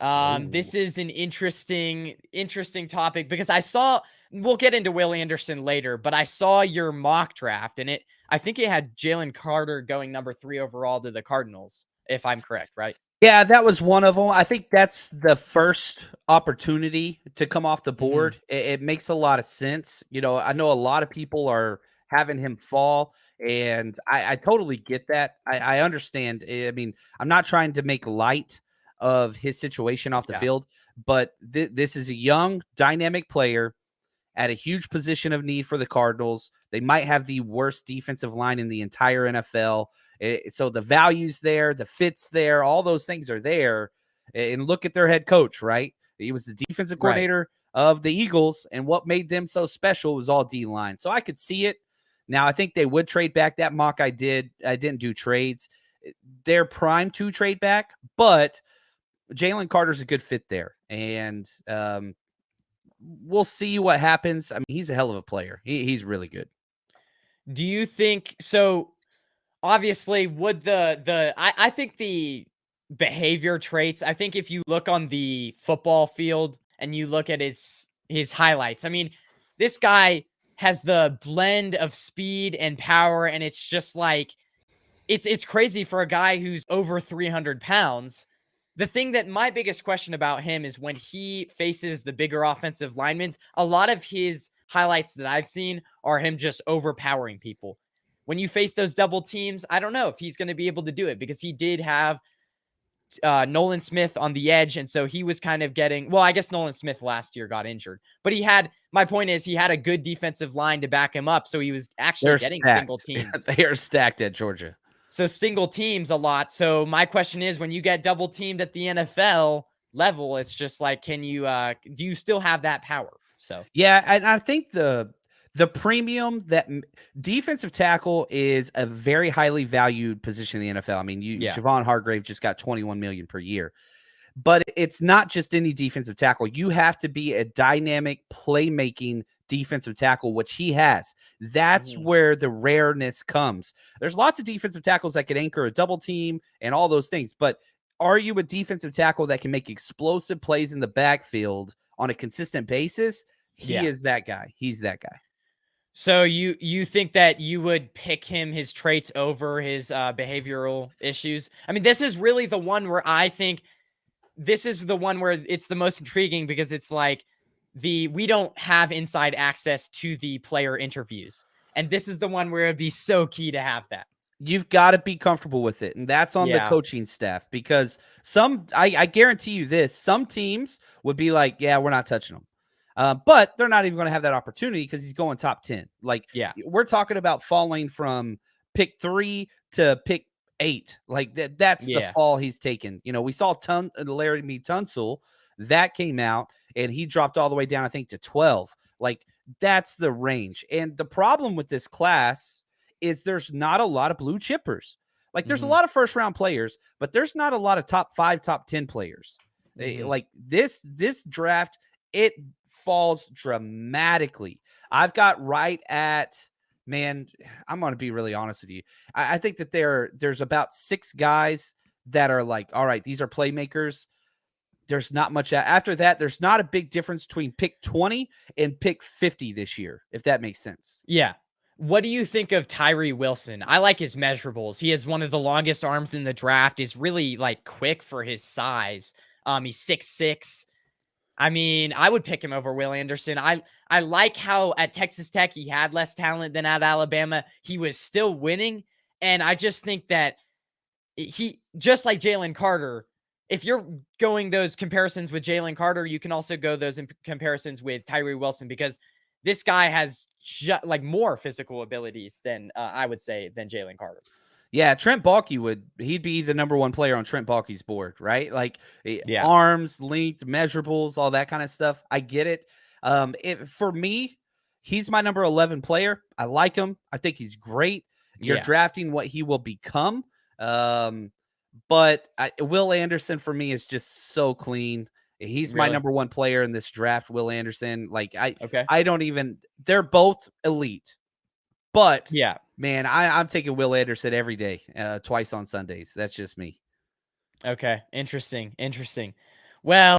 This Oh, is an interesting topic because we'll get into Will Anderson later, but I saw your mock draft and I think it had Jalen Carter going number 3 overall to the Cardinals, if I'm correct, right? yeah, that was one of them. I think that's the first opportunity to come off the Hmm. board. It makes a lot of sense. I know a lot of people are having him fall, and I totally get that. I understand. I mean, I'm not trying to make light of his situation off the Yeah, field, but this is a young, dynamic player at a huge position of need for the Cardinals. They might have the worst defensive line in the entire NFL. So the value's there, the fit's there, all those things are there. And look at their head coach, right? He was the defensive right. coordinator of the Eagles, and what made them so special was all D line. So I could see it. Now I think they would trade back. That mock I didn't do trades. They're primed to trade back, but Jalen Carter's a good fit there, and we'll see what happens. I mean, he's a hell of a player. He's really good. Do you think so? Obviously, would I think the behavior traits, I think if you look on the football field and you look at his highlights, I mean, this guy has the blend of speed and power, and it's just like it's crazy for a guy who's over 300 pounds. The thing that my biggest question about him is when he faces the bigger offensive linemen, a lot of his highlights that I've seen are him just overpowering people. When you face those double teams, I don't know if he's going to be able to do it because he did have Nolan Smith on the edge. And so he was kind of well, I guess Nolan Smith last year got injured, but my point is, he had a good defensive line to back him up. So he was actually They're getting single stacked. teams. They are stacked at Georgia. So single teams a lot. So my question is, when you get double teamed at the NFL level, it's just like, do you still have that power? So Yeah, and I think the premium that defensive tackle is a very highly valued position in the NFL. I mean, yeah. Javon Hargrave just got 21 million per year. But it's not just any defensive tackle. You have to be a dynamic playmaking defensive tackle, which he has. That's Mhm. where the rareness comes. There's lots of defensive tackles that can anchor a double team and all those things. But are you a defensive tackle that can make explosive plays in the backfield on a consistent basis? He Yeah. is that guy. He's that guy. So you think that you would pick his traits over his behavioral issues? I mean, this is really the one where I think this is the one where it's the most intriguing because it's like we don't have inside access to the player interviews. And this is the one where it'd be so key to have that. You've got to be comfortable with it. And that's on the Yeah. coaching staff because I guarantee you this, some teams would be like, yeah, we're not touching them. But they're not even going to have that opportunity because he's going top 10. Like, Yeah. we're talking about falling from pick 3 to pick 8. Like that's the Yeah. fall he's taken. We saw Larry Tunsil that came out and he dropped all the way down, I think, to 12. Like, that's the range. And the problem with this class is there's not a lot of blue chippers. Like, there's a Hmm. lot of first round players, but there's not a lot of top 5, top 10 players. Hmm. Like this draft, it falls dramatically. I've got right at, man, I'm going to be really honest with you. I think that there's about 6 guys that are like, all right, these are playmakers. There's not much after that. There's not a big difference between pick 20 and pick 50 this year, if that makes sense. Yeah. What do you think of Tyree Wilson? I like his measurables. He has one of the longest arms in the draft. He's really like quick for his size. He's 6'6". I mean, I would pick him over Will Anderson. I like how at Texas Tech he had less talent than at Alabama. He was still winning, and I just think that he, just like Jalen Carter, if you're going those comparisons with Jalen Carter, you can also go those comparisons with Tyree Wilson because this guy has like more physical abilities than I would say than Jalen Carter. Yeah, Trent Baalke he'd be the number 1 player on Trent Baalke's board, right? Like, Yeah. arms, length, measurables, all that kind of stuff. I get it. For me, he's my number 11 player. I like him. I think he's great. You're Yeah. drafting what he will become. But Will Anderson for me is just so clean. He's my Really? number 1 player in this draft, Will Anderson. Like, Okay. I don't even, they're both elite. But Yeah. man, I'm taking Will Anderson every day, twice on Sundays. That's just me. Okay. Interesting. Well,